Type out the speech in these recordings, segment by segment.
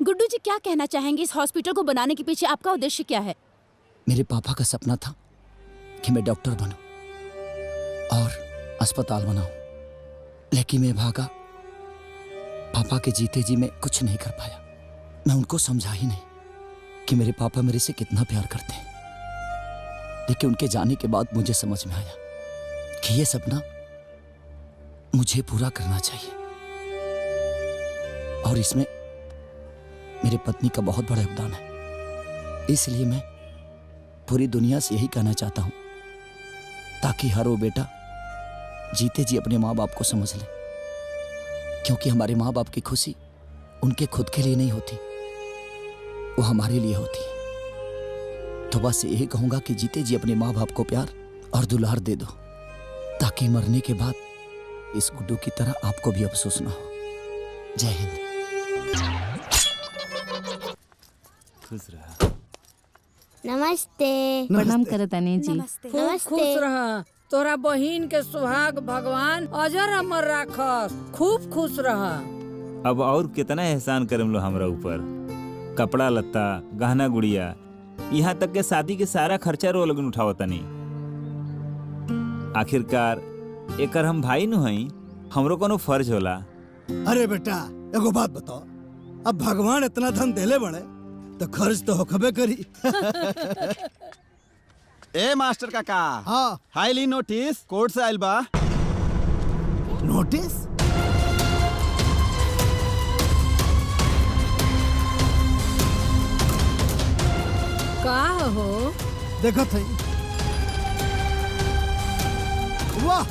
गुड्डू जी क्या कहना चाहेंगे? इस हॉस्पिटल को बनाने के पीछे आपका उद्देश्य क्या है? मेरे पापा का सपना था कि मैं डॉक्टर बनूं और अस्पताल बनाऊं, लेकिन मैं भागा। पापा के जीते जी मैं कुछ नहीं कर पाया। मैं उनको समझा ही नहीं कि मेरे पापा मेरे से कितना प्यार करते हैं। लेकिन उनके जाने के बाद मुझे समझ में आया कि ये सपना मुझे पूरा करना चाहिए, और इसमें मेरे पत्नी का बहुत बड़ा योगदान है। इसलिए मैं पूरी दुनिया से यही कहना चाहता हूं ताकि हर वो बेटा जीते जी अपने माँ बाप को समझ ले, क्योंकि हमारे माँ बाप की खुशी उनके खुद के लिए नहीं होती, वो हमारे लिए होती है। तो बस यही कहूंगा कि जीते जी अपने माँ बाप को प्यार और दुलार दे दो, ताकि मरने के बाद इस गुड्डू की तरह आपको भी अफसोस ना हो। जय हिंद। खुश रहा। नमस्ते। प्रणाम करतानी जी। नमस्ते। खुश रह। तोरा बहिन के सुहाग भगवान अजर अमर राखस। खूब खुश रह। अब और कितना एहसान करम लो हमरा ऊपर। कपड़ा लत्ता, गहना गुड़िया, यहाँ तक के शादी के सारा खर्चा रो लगन उठावतनी। आखिरकार एकर हम भाई नु हई, हमरो कोनो फर्ज होला। अरे बेटा एगो बात बताओ, अब भगवान इतना धन देले बड़े तो खर्च तो होखबे करी। ए मास्टर काका। हाँ। हाईली नोटिस कोर्ट से आइल बा। नोटिस? का हो? देखो थई। वाह,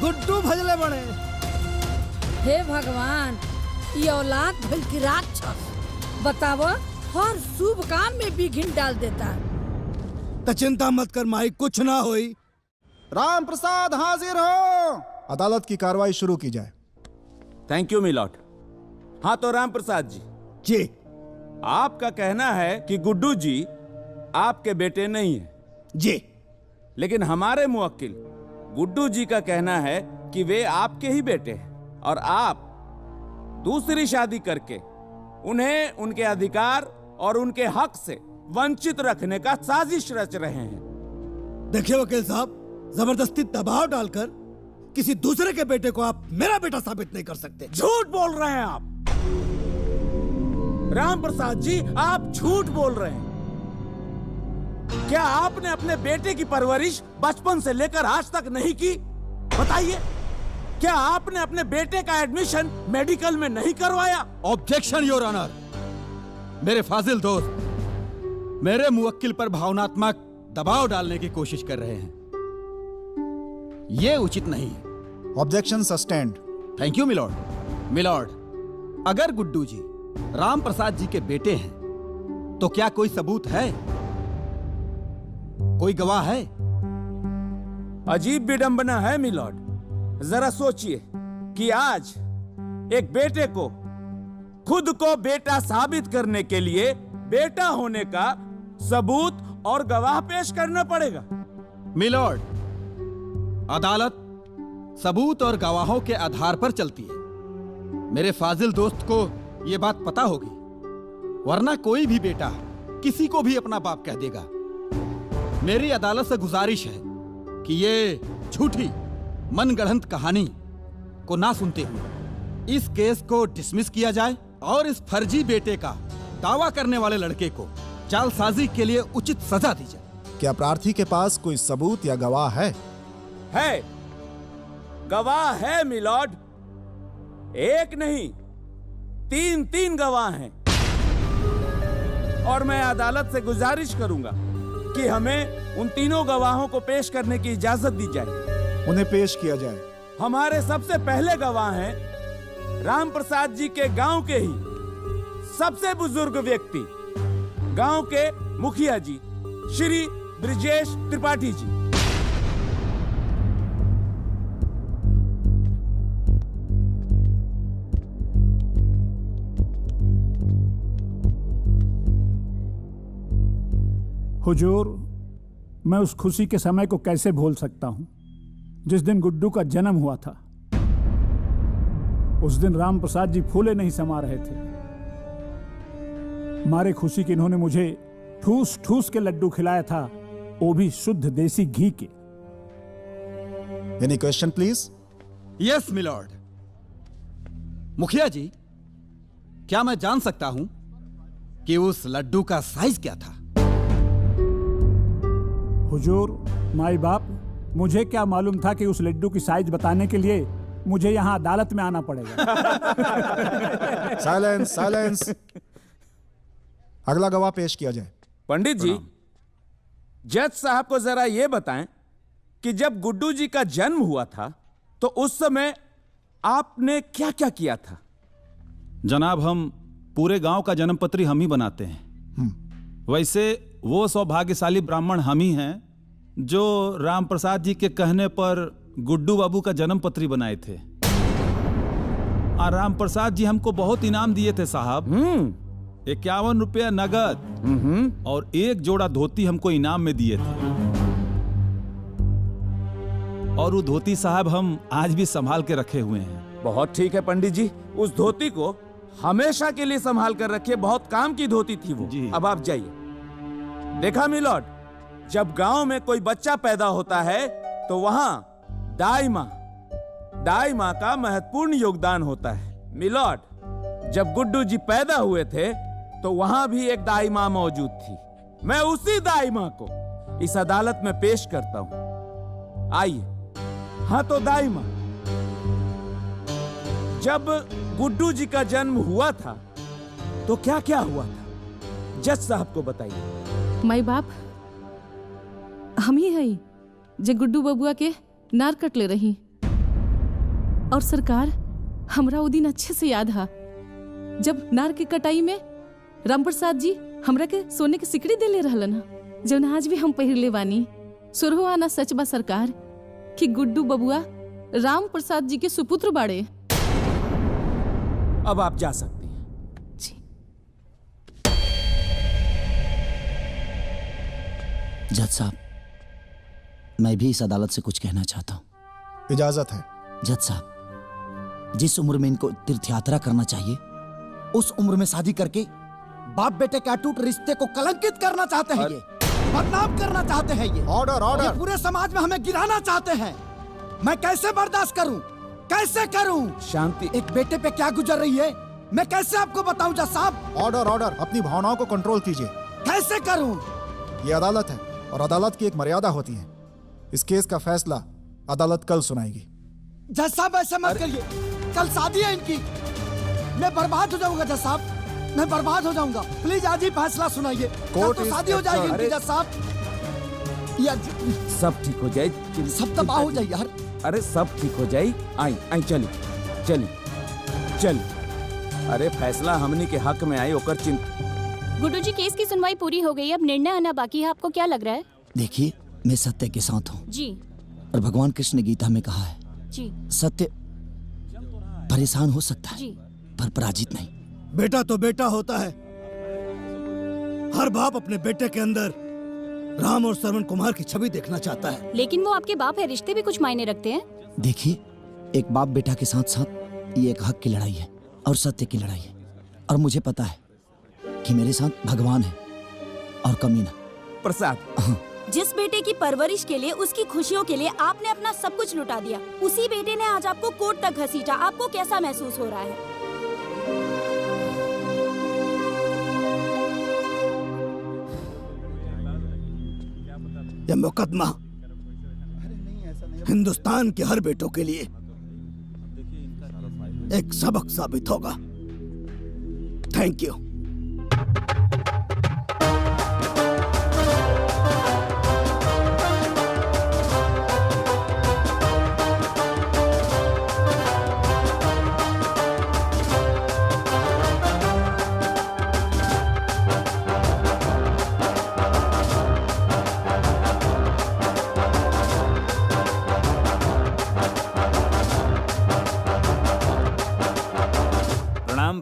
गुड्डू भजले बड़े। हे भगवान, ये औलाद भल की राक्षस। बताव, हर शुभ काम में विघ्न डाल देता। तो चिंता मत कर माई, कुछ ना होई। राम प्रसाद हाजिर हो। अदालत की कार्रवाई शुरू की जाए। थैंक यू मिलॉट। हाँ तो राम प्रसाद जी, जी आपका कहना है कि गुड्डू जी आपके बेटे नहीं है। जी। लेकिन हमारे मुवक्किल गुड्डू जी का कहना है कि वे आपके ही बेटे हैं और आप दूसरी शादी करके उन्हें उनके अधिकार और उनके हक से वंचित रखने का साजिश रच रहे हैं। देखिए वकील साहब, जबरदस्ती दबाव डालकर किसी दूसरे के बेटे को आप मेरा बेटा साबित नहीं कर सकते। झूठ बोल रहे हैं आप। राम प्रसाद जी, आप झूठ बोल रहे हैं। क्या आपने अपने बेटे की परवरिश बचपन से लेकर आज तक नहीं की? बताइए, क्या आपने अपने बेटे का एडमिशन मेडिकल में नहीं करवाया? Objection your honour. मेरे फाजिल दोस्त मेरे मुवक्किल पर भावनात्मक दबाव डालने की कोशिश कर रहे हैं, ये उचित नहीं है। Objection sustained. Thank you milord. Milord, अगर गुड्डू जी राम प्रसाद जी के बेटे हैं तो क्या कोई सबूत है, कोई गवाह है? अजीब विडंबना है मिलॉर्ड। जरा सोचिए कि आज एक बेटे को खुद को बेटा साबित करने के लिए बेटा होने का सबूत और गवाह पेश करना पड़ेगा। मिलॉर्ड, अदालत सबूत और गवाहों के आधार पर चलती है। मेरे फाजिल दोस्त को यह बात पता होगी, वरना कोई भी बेटा किसी को भी अपना बाप कह देगा। मेरी अदालत से गुजारिश है कि ये झूठी मनगढ़ंत कहानी को ना सुनते हुए इस केस को डिसमिस किया जाए और इस फर्जी बेटे का दावा करने वाले लड़के को जालसाजी के लिए उचित सजा दी जाए। क्या प्रार्थी के पास कोई सबूत या गवाह है? है, गवाह है मिलॉर्ड। एक नहीं, तीन गवाह हैं। और मैं अदालत से गुजारिश करूंगा कि हमें उन तीनों गवाहों को पेश करने की इजाजत दी जाए। उन्हें पेश किया जाए। हमारे सबसे पहले गवाह हैं राम प्रसाद जी के गांव के ही सबसे बुजुर्ग व्यक्ति, गांव के मुखिया जी श्री ब्रिजेश त्रिपाठी जी। हुजूर, मैं उस खुशी के समय को कैसे भूल सकता हूं जिस दिन गुड्डू का जन्म हुआ था। उस दिन राम प्रसाद जी फूले नहीं समा रहे थे। मारे खुशी कि इन्होंने मुझे ठूस ठूस के लड्डू खिलाया था, वो भी शुद्ध देसी घी के। Any question please? Yes milord. मुखिया जी, क्या मैं जान सकता हूं कि उस लड्डू का साइज क्या था? हुजूर, माई बाप, मुझे क्या मालूम था कि उस लड्डू की साइज बताने के लिए मुझे यहाँ अदालत में आना पड़ेगा। Silence, silence. अगला गवाह पेश किया जाए। पंडित जी, जज साहब को जरा ये बताएं कि जब गुड्डू जी का जन्म हुआ था तो उस समय आपने क्या क्या किया था? जनाब, हम पूरे गांव का जन्मपत्री हम ही बनाते हैं। वैसे वो सौभाग्यशाली ब्राह्मण हम ही हैं जो राम प्रसाद जी के कहने पर गुड्डू बाबू का जन्मपत्री बनाए थे। और राम प्रसाद जी हमको बहुत इनाम दिए थे साहब। 51 रुपया नगद और 1 जोड़ा धोती हमको इनाम में दिए थे। और वो धोती साहब हम आज भी संभाल के रखे हुए हैं। बहुत ठीक है पंडित जी, उस धोती को हमेशा के लिए संभाल कर रखिए। बहुत काम की धोती थी वो। अब आप जाइए। देखा मिलॉर्ड, जब गांव में कोई बच्चा पैदा होता है तो वहां दाई मां का महत्वपूर्ण योगदान होता है। मिलॉर्ड, जब गुड्डू जी पैदा हुए थे तो वहां भी एक दाई मां मौजूद थी। मैं उसी दाई मां को इस अदालत में पेश करता हूं। आइए। हाँ तो दाई मां, जब गुड्डू जी का जन्म हुआ था तो क्या क्या हुआ था, जज साहब को बताइए। माई बाप, हम ही हई जे गुड्डू बबुआ के नार कट ले रही। और सरकार, हमरा वो दिन अच्छे से याद हा जब नार के कटाई में राम प्रसाद जी हमरा के सोने के सिकड़ी दे ले रहलन हा, जौन आज भी हम पहिरले बानी। सुरहो आना सच बा सरकार कि गुड्डू बबुआ राम प्रसाद जी के सुपुत्र बाड़े। अब आप जा सकती हैं। जज साहब, मैं भी इस अदालत से कुछ कहना चाहता हूँ। इजाजत है। जज साहब, जिस उम्र में इनको तीर्थ यात्रा करना चाहिए उस उम्र में शादी करके बाप बेटे के अटूट रिश्ते को कलंकित करना चाहते हैं। ये बदनाम करना चाहते हैं। ये ऑर्डर, ऑर्डर। पूरे समाज में हमें गिराना चाहते हैं। मैं कैसे बर्दाश्त करूं, कैसे करूं? शांति। एक बेटे पे क्या गुजर रही है मैं कैसे आपको बताऊं जज साहब? Order, order. अपनी भावनाओं को कंट्रोल कीजिए। कैसे करूं? ये अदालत है और अदालत की एक मर्यादा होती है। इस केस का फैसला अदालत कल सुनाएगी। जज साहब, ऐसा मत करिए। कल शादी है इनकी। मैं बर्बाद हो जाऊंगा जज साहब, मैं बर्बाद हो जाऊंगा। प्लीज आज ही फैसला सुनाइए। कल तो शादी हो जाएगी इनकी जज साहब। यार सब ठीक हो जाए। सब तबाह हो जाए यार। अरे सब ठीक हो जाए। आई चली। अरे फैसला हमनी के हक में आई, ओकर चिंता। गुड्डू जी, केस की सुनवाई पूरी हो गई, अब निर्णय आना बाकी है। आपको क्या लग रहा है? देखिए, मैं सत्य के साथ हूँ जी। और भगवान कृष्ण ने गीता में कहा है जी, सत्य परेशान हो सकता है जी। पर पराजित नहीं। बेटा तो बेटा होता है। हर बाप अपने बेटे के अंदर राम और श्रवण कुमार की छवि देखना चाहता है। लेकिन वो आपके बाप है, रिश्ते भी कुछ मायने रखते हैं। देखिए, एक बाप बेटा के साथ साथ ये एक हक की लड़ाई है और सत्य की लड़ाई है। और मुझे पता है कि मेरे साथ भगवान है और कमीना प्रसाद। जिस बेटे की परवरिश के लिए, उसकी खुशियों के लिए आपने अपना सब कुछ लुटा दिया, उसी बेटे ने आज आपको कोर्ट तक घसीटा। आपको कैसा महसूस हो रहा है? यह मुकदमा हिंदुस्तान के हर बेटों के लिए एक सबक साबित होगा। Thank you.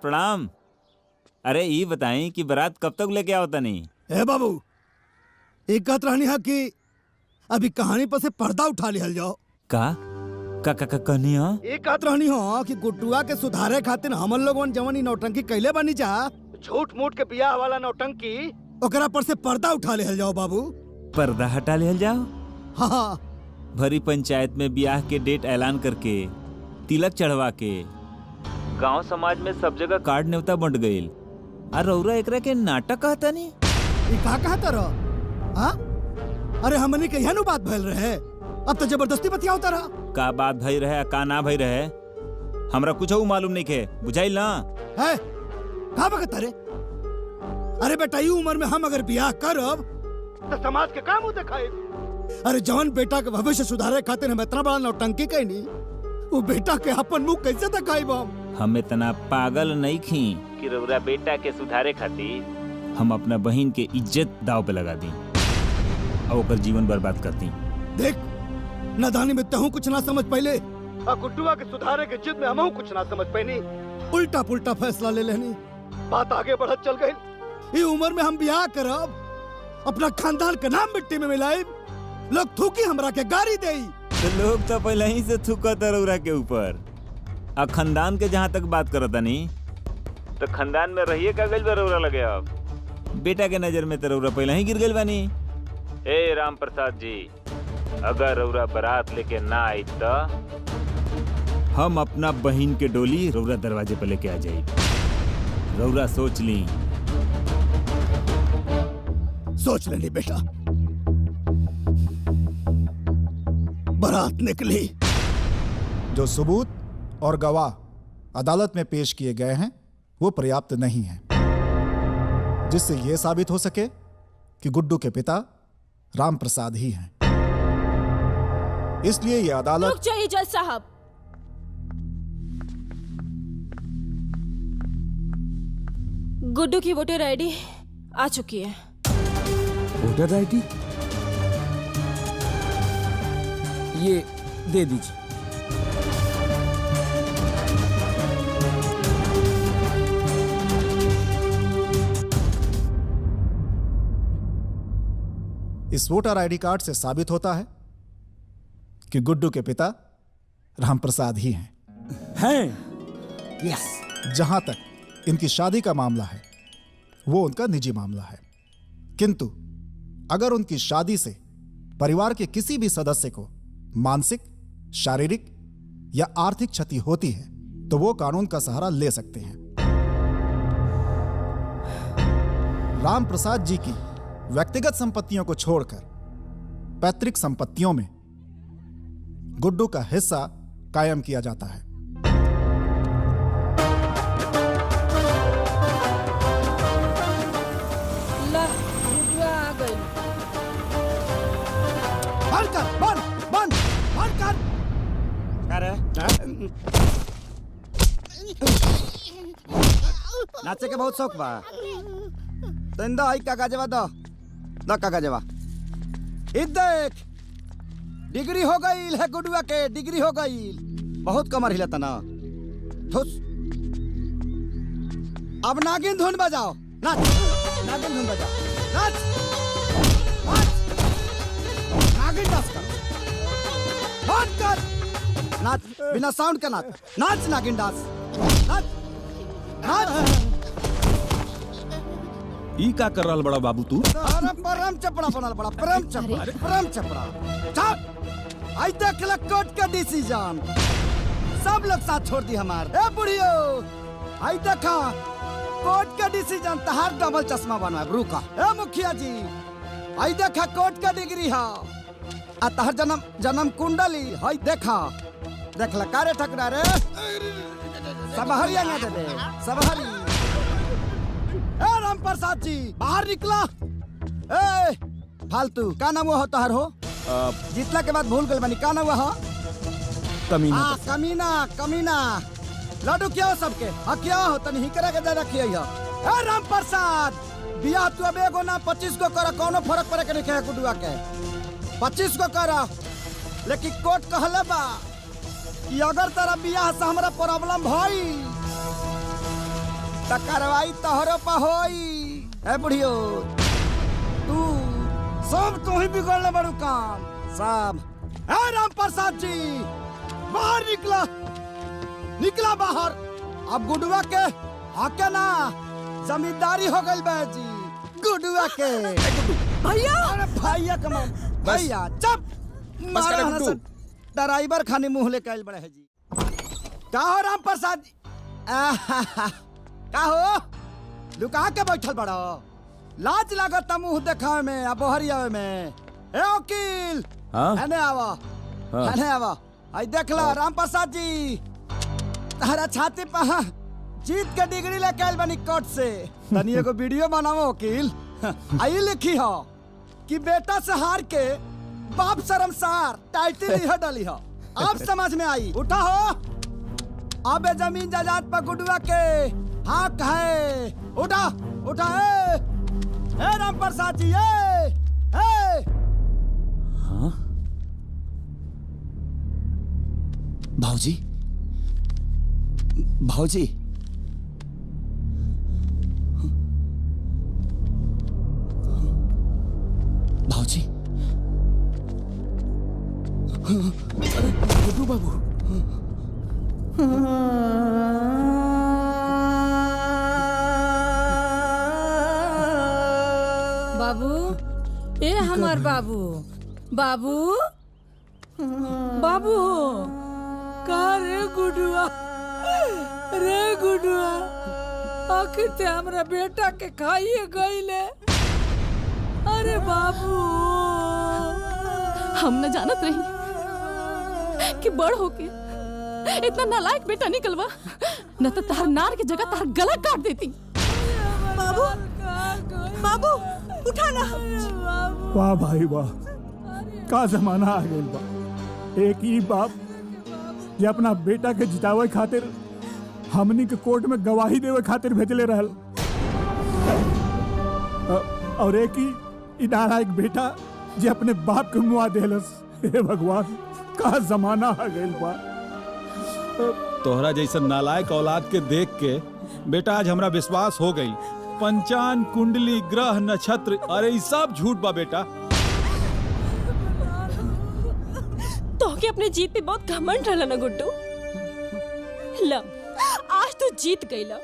प्रणाम। अरे ये बताएं कि बारात कब तक लेके आओ तनी? ए बाबू, एक बात रहनी है कि अभी कहानी पर से पर्दा उठा लिया जाओ। का कहनी हो? एक बात रहनी हो कि गुड्डुआ के सुधारे खातिर हमन लोगन जवन ई नौटंकी कैले बनी जा, झूठ मूठ के बियाह वाला नौटंकी ओकरा पर से पर्दा उठा ले जाओ बाबू। पर्दा हटा ले जाओ। हाँ, भरी पंचायत में ब्याह के डेट ऐलान करके तिलक चढ़वा के गांव समाज में सब जगह कार्ड न्योता बंट गईल। और रौरा एकरा के नाटक कहता नहीं। ये का कहता रहो? हाँ? अरे हमनी के यह बात भइल रहे, अब तो जबरदस्ती बतिया होता रहा। का बात भई रहे का ना भई रहे हमरा कुछ मालूम नहीं के, बुझाइल ना है? का बकता रे? अरे बेटा ये उम्र में हम अगर ब्याह करब तो समाज के काम दिखाए। अरे जवान बेटा के भविष्य सुधारे खातिर हम इतना बड़ा नौटंकी कहनी, वो बेटा के अपन मुंह कैसे दिखाई? हम इतना पागल नहीं खी कि रौरा बेटा के सुधारे खातिर हम अपना बहन के इज्जत दाव पे लगा दी और ओकर जीवन बर्बाद कर दी। देख नादानी में तहू कुछ ना समझ पहले, गुड्डुआ के सुधारे के जिद में हमहू कुछ ना समझ पैनी, उल्टा पुल्टा फैसला ले लेनी, बात आगे बढ़त चल गई। ये उम्र में हम ब्याह करब, अपना खानदान का नाम मिट्टी में मिलाए, लोग थूकी हमरा के गाड़ी देई। तो लोग तो पहले ही से थूकत रौरा के ऊपर। आ खानदान के जहाँ तक बात करता नहीं तो खानदान में रहिए का गइल बा रौरा लगे। अब बेटा के नजर में तो रौरा पहले ही गिर गइल बानी। ए राम प्रसाद जी, अगर रौरा बारात लेके ना आई तो हम अपना बहन के डोली रौरा दरवाजे पे लेके आ जाई। रौरा सोच ली। सोच लेनी बेटा। बारात निकली। जो सबूत और गवाह अदालत में पेश किए गए हैं वो पर्याप्त नहीं है, जिससे यह साबित हो सके कि गुड्डू के पिता राम प्रसाद ही हैं। इसलिए यह अदालत। रुक जाइए जज साहब। गुड्डू की वोटर आईडी आ चुकी है। वोटर आईडी ये दे दीजिए। इस वोटर आईडी कार्ड से साबित होता है कि गुड्डू के पिता रामप्रसाद ही हैं। यस। जहां तक इनकी शादी का मामला है वो उनका निजी मामला है, किंतु अगर उनकी शादी से परिवार के किसी भी सदस्य को मानसिक, शारीरिक या आर्थिक क्षति होती है तो वो कानून का सहारा ले सकते हैं। राम प्रसाद जी की व्यक्तिगत संपत्तियों को छोड़कर पैतृक संपत्तियों में गुड्डू का हिस्सा कायम किया जाता है। ला, गुड्डुआ आ गई। बंद कर, बंद कर। नाचे के बहुत शौक बा। तंदा आई काका जवा दो काका जवा। देख डिग्री हो गई है गुडुआ के, डिग्री हो गई। बहुत कमर हिलता ना। ठुस। अब नागिन धुन बजाओ। नाच, नागिन धुन बजाओ। नाच, नागिन डांस कर। बात कर। नाच बिना साउंड के नाच। नाच नागिन डांस। नाच, नाच। ई का कर रहल बड़ा बाबू तू? अरे परम चपड़ा बनल बड़ा, परम चपड़ा। चुप। आई देख ल कोर्ट का डिसीजन। सब लोग साथ छोड़ दी हमार। ए बुढ़ियो, आई देखा कोर्ट का डिसीजन। तहार डबल चश्मा बनवा रुका। ए मुखिया जी, आई देखा कोर्ट का डिग्री है। आ तहार जन्म कुंडली हई देखा। देख ल कारे ठकरा रे। सब हरिया ना दे सब हरी। राम प्रसाद जी बाहर निकला। ए फालतू का नाम हुआ तोहर हो? जीतला के बाद भूल गए बनी। का नाम हुआ? कमीना। कमीना। लड्डू क्या हो सबके? क्या हो तनी हिकरा के दे रखिए। ए राम प्रसाद, बियाह तू अब एगो ना 25 को कर, कोनो फर्क पड़े के नहीं है गुडुआ के। 25 को कर, लेकिन कोर्ट कहले बा कि अगर तेरा बियाह से हमरा प्रॉब्लम भई त कार्रवाई तोहरो पर होई। ए बुढ़ियो, तू सब तू ही बिगड़ले बड़ू काम सब। ए राम प्रसाद जी बाहर निकला बाहर। अब गुडुआ के हके ना जमींदारी हो गई बाजी गुडुआ के। भैया अरे भैया कमाल भैया चुप मारा हसन ड्राइवर खाने मुंह ले कैल बड़े है जी। का हो राम प्रसाद जी का हो लुका के बैठल बड़ो लाज लागत मुंह देखावे में आ बहरिया में। ए वकील हने आवा हने आवा आई देख ला राम प्रसाद जी तारा छाती पर जीत के डिग्री लेके आइल बनी कोर्ट से। तनी एगो वीडियो बनावो वकील आई लिखी हो कि बेटा से हार के बाप शर्मसार टाइटल लिह डाली हो। अब समझ में आई। उठा हो अब जमीन जायदाद पर गुडुआ के हक है। उठा उठा ए राम प्रसाद जी ए भाऊजी भाऊजी भाऊजी गुड्डू बाबू बाबू ए हमार बाबू बाबू बाबू का रे गुडुआ आखिर ते हमरा बेटा के खाइए गईले। अरे बाबू हम न जानत रही कि बड़ होके इतना नालायक बेटा निकलवा, न तो तार नार की जगह तार गला काट देती। बाबू बाबू उठा ना। वाह भाई वाह, का जमाना आ गइल बा। एक ही बाप जे अपना बेटा के जितावे खातिर हमनी के कोर्ट में गवाही देवे खातिर भेजले रहल, और एक ही इनारा एक बेटा जे अपने बाप के मुआ देलस। हे भगवान, का जमाना आ गइल बा। तोहरा जैसन नालायक औलाद के देख के बेटा आज हमरा विश्वास हो गई। पंचांग कुंडली ग्रह नक्षत्र अरे ये सब झूठ बा बेटा। तो के अपने जीत पे बहुत घमंड रहला ना गुड्डू। ला आज तो जीत गईला।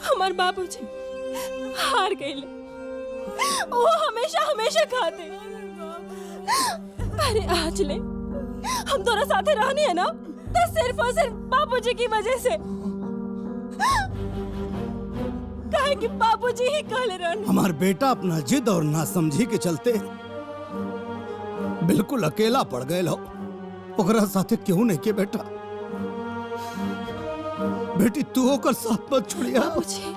हमार बाबूजी हार गईले, वो हमेशा हमेशा खाते। अरे आज ले हम दोनों साथे रहनी है ना, तो सिर्फ और सिर्फ बाबूजी की वजह से। काहे कि बाबूजी ही कहले रहने। हमार बेटा अपना जिद और नासमझी के चलते बिल्कुल अकेला पड़ गए हो। ओकरा साथे क्यों नहीं के बेटा? बेटी तू ओकर साथ मत छोड़िया। बाबूजी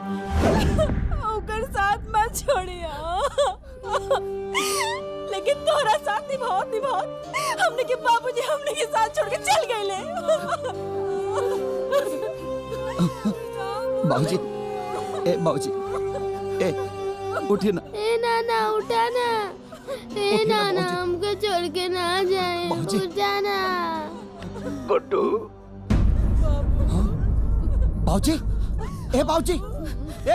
ओकर साथ मत छोड़िया, लेकिन तोरा साथ निभाओ हमने के बाबूजी हमने के साथ छोड़ के चल गए ले। बाबूजी ए बाबूजी ए उठिए ना। ए नाना उठा ना, ए नाना हमको छोड़ के ना जाए, उठा ना। गुड्डू बाबूजी ए बाबूजी